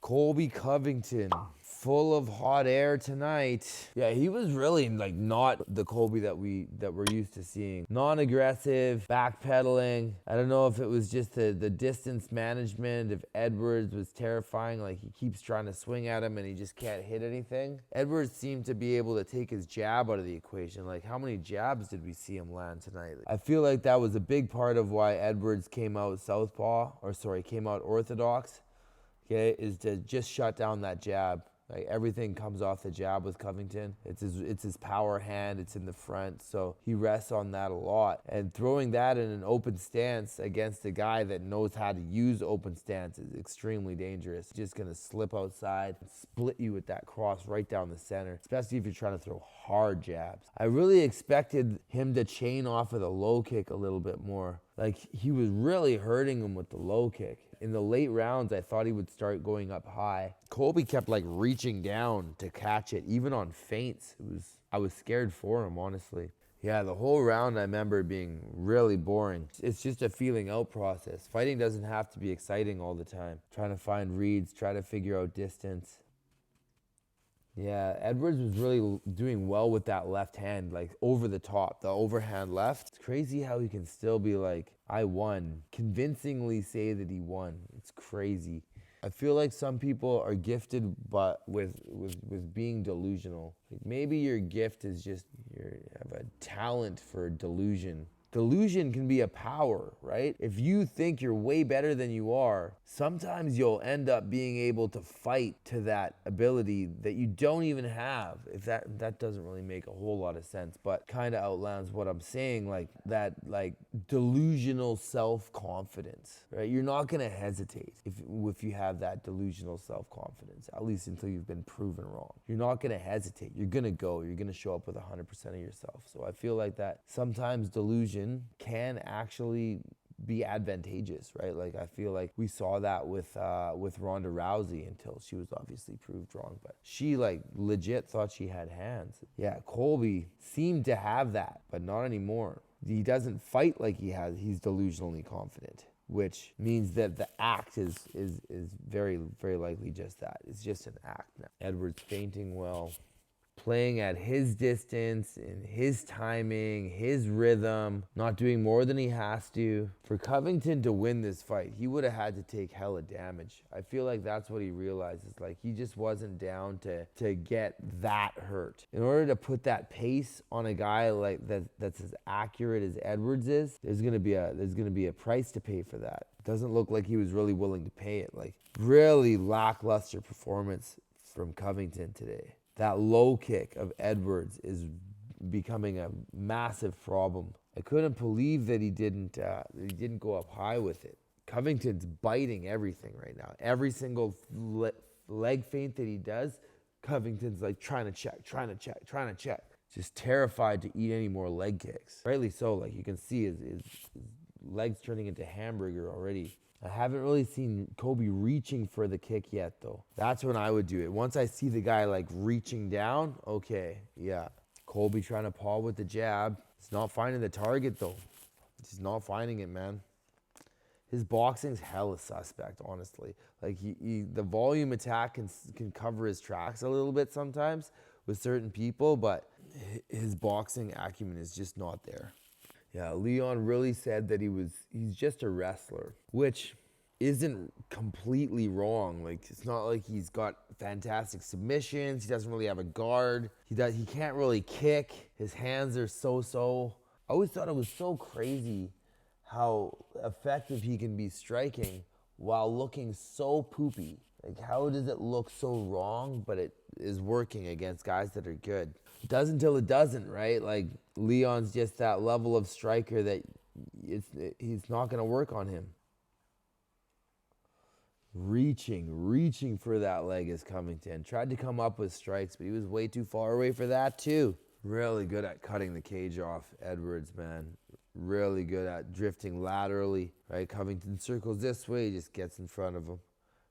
Colby Covington, full of hot air tonight. Yeah, he was really like not the Colby that we're used to seeing. Non-aggressive, backpedaling. I don't know if it was just the distance management. If Edwards was terrifying, like he keeps trying to swing at him and he just can't hit anything. Edwards seemed to be able to take his jab out of the equation. Like, how many jabs did we see him land tonight? I feel like that was a big part of why Edwards came out came out orthodox. Okay, is to just shut down that jab. Like, everything comes off the jab with Covington. It's his power hand. It's in the front. So he rests on that a lot. And throwing that in an open stance against a guy that knows how to use open stance is extremely dangerous. Just going to slip outside and split you with that cross right down the center, especially if you're trying to throw hard jabs. I really expected him to chain off of the low kick a little bit more. Like, he was really hurting him with the low kick. In the late rounds, I thought he would start going up high. Colby kept like reaching down to catch it, even on feints. I was scared for him, honestly. Yeah, the whole round I remember being really boring. It's just a feeling out process. Fighting doesn't have to be exciting all the time. Trying to find reads, try to figure out distance. Yeah, Edwards was really doing well with that left hand, like over the top, the overhand left. It's crazy how he can still be like, I won, convincingly say that he won. It's crazy. I feel like some people are gifted but with being delusional. Like, maybe your gift is just you have a talent for delusion. Delusion can be a power, right? If you think you're way better than you are, sometimes you'll end up being able to fight to that ability that you don't even have. If that doesn't really make a whole lot of sense, but kind of outlines what I'm saying, like that delusional self-confidence, right? You're not going to hesitate if you have that delusional self-confidence, at least until you've been proven wrong. You're not going to hesitate. You're going to go. You're going to show up with 100% of yourself. So I feel like that sometimes delusion can actually be advantageous, right? Like, I feel like we saw that with Ronda Rousey until she was obviously proved wrong, but she like legit thought she had hands. Yeah, Colby seemed to have that, but not anymore. He doesn't fight like he's delusionally confident, which means that the act is very, very likely just that. It's just an act now. Edwards fainting well, playing at his distance, in his timing, his rhythm, not doing more than he has to. For Covington to win this fight, he would have had to take hella damage. I feel like that's what he realizes. Like, he just wasn't down to get that hurt. In order to put that pace on a guy like that's as accurate as Edwards is, there's gonna be a price to pay for that. It doesn't look like he was really willing to pay it. Like, really lackluster performance from Covington today. That low kick of Edwards is becoming a massive problem. I couldn't believe that he didn't go up high with it. Covington's biting everything right now. Every single leg feint that he does, Covington's like trying to check. Just terrified to eat any more leg kicks. Rightly so. Like, you can see his legs turning into hamburger already. I haven't really seen Colby reaching for the kick yet, though. That's when I would do it. Once I see the guy like reaching down, okay, yeah. Colby trying to paw with the jab. He's not finding the target, though. He's not finding it, man. His boxing's hella suspect, honestly. Like, the volume attack can cover his tracks a little bit sometimes with certain people, but his boxing acumen is just not there. Yeah, Leon really said that he's just a wrestler, which isn't completely wrong. Like, it's not like he's got fantastic submissions. He doesn't really have a guard. He can't really kick. His hands are so. I always thought it was so crazy how effective he can be striking while looking so poopy. Like, how does it look so wrong, but it is working against guys that are good? It does until it doesn't, right? Like, Leon's just that level of striker that he's not going to work on him. Reaching for that leg is Covington. Tried to come up with strikes, but he was way too far away for that too. Really good at cutting the cage off, Edwards, man. Really good at drifting laterally, right? Covington circles this way, just gets in front of him.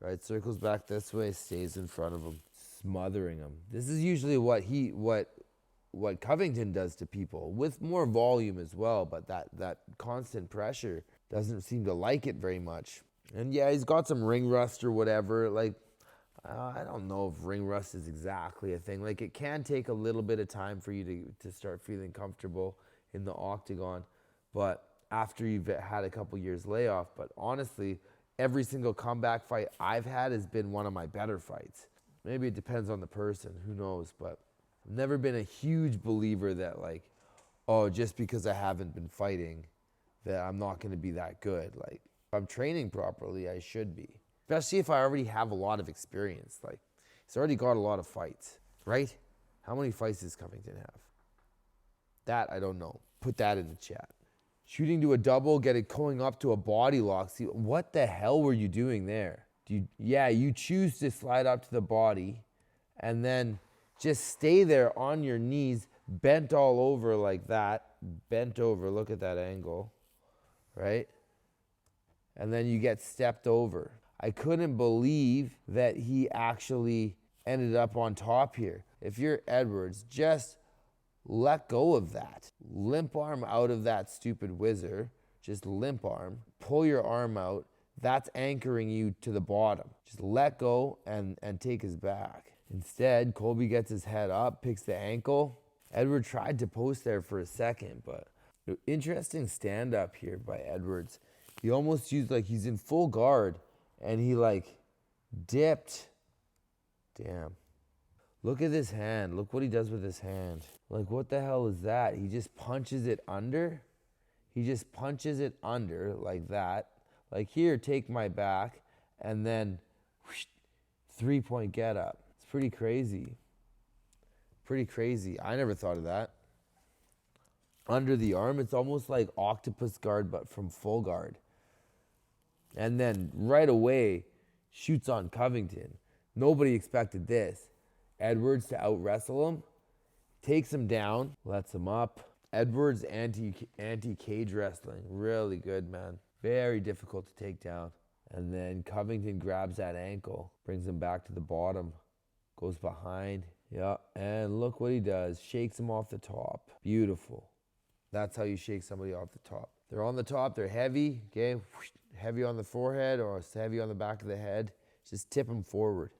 Right, circles back this way, stays in front of him, smothering him. This is usually what Covington does to people, with more volume as well, but that constant pressure doesn't seem to like it very much. And yeah, he's got some ring rust or whatever. Like, I don't know if ring rust is exactly a thing. Like, it can take a little bit of time for you to start feeling comfortable in the octagon, but after you've had a couple years layoff. But honestly, every single comeback fight I've had has been one of my better fights. Maybe it depends on the person, who knows, but I've never been a huge believer that, like, oh, just because I haven't been fighting, that I'm not going to be that good. Like, if I'm training properly, I should be. Especially if I already have a lot of experience. Like, he's already got a lot of fights, right? How many fights does Covington have? That, I don't know. Put that in the chat. Shooting to a double, going up to a body lock. See, what the hell were you doing there? You choose to slide up to the body and then just stay there on your knees, bent all over like that. Bent over, look at that angle, right? And then you get stepped over. I couldn't believe that he actually ended up on top here. If you're Edwards, just let go of that. Limp arm out of that stupid whizzer. Just limp arm. Pull your arm out. That's anchoring you to the bottom. Just let go and take his back. Instead, Colby gets his head up, picks the ankle. Edwards tried to post there for a second, but interesting stand up here by Edwards. He almost used, like, he's in full guard and he like dipped. Damn. Look at this hand. Look what he does with his hand. Like, what the hell is that? He just punches it under. He just punches it under like that. Like, here, take my back. And then whoosh, 3-point get up. It's pretty crazy. Pretty crazy. I never thought of that. Under the arm, it's almost like octopus guard, but from full guard. And then right away, shoots on Covington. Nobody expected this. Edwards to out-wrestle him. Takes him down. Lets him up. Edwards anti-cage wrestling. Really good, man. Very difficult to take down. And then Covington grabs that ankle. Brings him back to the bottom. Goes behind. Yeah, and look what he does. Shakes him off the top. Beautiful. That's how you shake somebody off the top. They're on the top. They're heavy. Okay, whoosh, heavy on the forehead or heavy on the back of the head. Just tip them forward.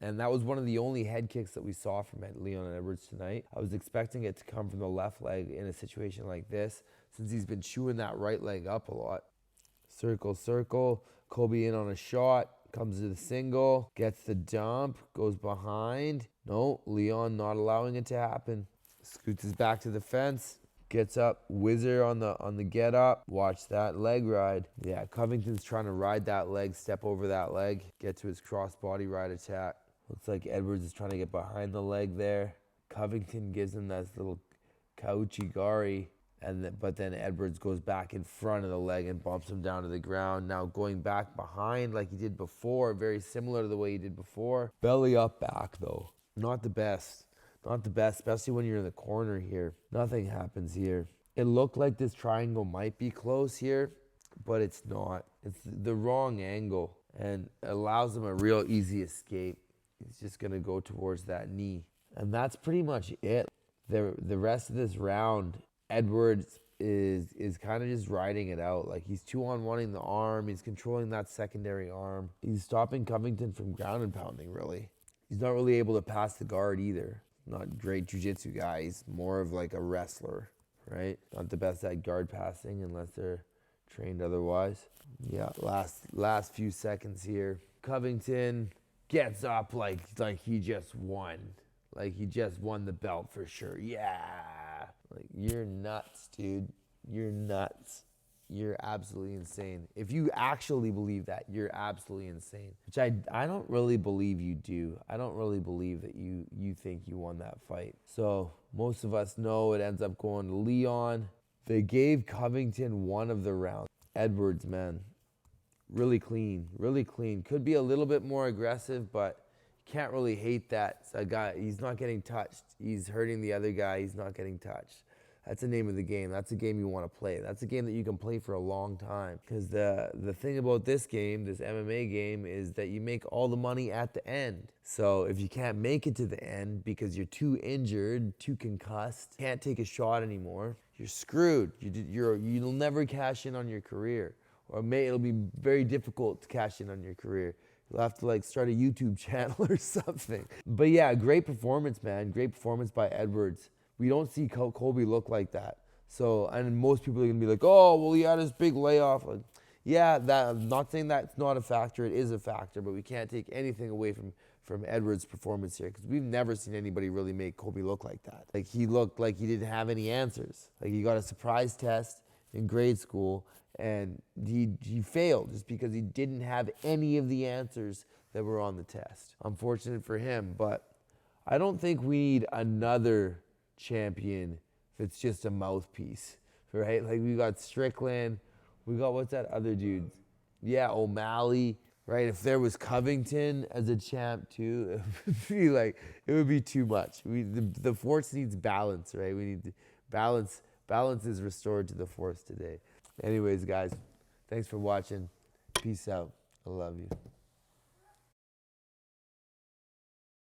And that was one of the only head kicks that we saw from Leon Edwards tonight. I was expecting it to come from the left leg in a situation like this, since he's been chewing that right leg up a lot. Circle, circle. Colby in on a shot. Comes to the single. Gets the dump. Goes behind. No, Leon not allowing it to happen. Scoots his back to the fence. Gets up. Whizzer on the get up. Watch that leg ride. Yeah, Covington's trying to ride that leg. Step over that leg. Get to his cross body ride attack. Looks like Edwards is trying to get behind the leg there. Covington gives him that little kauchigari, but then Edwards goes back in front of the leg and bumps him down to the ground. Now going back behind like he did before, very similar to the way he did before. Belly up back though. Not the best. Not the best, especially when you're in the corner here. Nothing happens here. It looked like this triangle might be close here, but it's not. It's the wrong angle and allows him a real easy escape. He's just going to go towards that knee. And that's pretty much it. The rest of this round, Edwards is kind of just riding it out. Like, he's 2-on-1ing the arm. He's controlling that secondary arm. He's stopping Covington from ground and pounding, really. He's not really able to pass the guard either. Not great jiu-jitsu guy. He's more of like a wrestler, right? Not the best at guard passing unless they're trained otherwise. Yeah, last few seconds here. Covington gets up like he just won. Like he just won the belt for sure. Yeah. Like, you're nuts, dude. You're nuts. You're absolutely insane. If you actually believe that, you're absolutely insane. Which I don't really believe you do. I don't really believe that you think you won that fight. So most of us know it ends up going to Leon. They gave Covington one of the rounds. Edwards, man. Really clean, really clean. Could be a little bit more aggressive, but can't really hate that. So he's not getting touched. He's hurting the other guy. He's not getting touched. That's the name of the game. That's a game you want to play. That's a game that you can play for a long time. Because the thing about this game, this MMA game, is that you make all the money at the end. So if you can't make it to the end because you're too injured, too concussed, can't take a shot anymore, you're screwed. You'll never cash in on your career. or it'll be very difficult to cash in on your career. You'll have to like start a YouTube channel or something. But yeah, great performance, man. Great performance by Edwards. We don't see Colby look like that. So, and most people are gonna be like, oh, well, he had his big layoff. Like, yeah, I'm not saying that's not a factor. It is a factor, but we can't take anything away from Edwards' performance here, because we've never seen anybody really make Colby look like that. Like, he looked like he didn't have any answers. Like, he got a surprise test in grade school, and he failed just because he didn't have any of the answers that were on the test. Unfortunate for him, but I don't think we need another champion if it's just a mouthpiece, right? Like, we got Strickland, we got, what's that other dude? Yeah, O'Malley, right? If there was Covington as a champ too, it would be too much. The force needs balance, right? We need to balance. Balance is restored to the force today. Anyways, guys, thanks for watching. Peace out. I love you.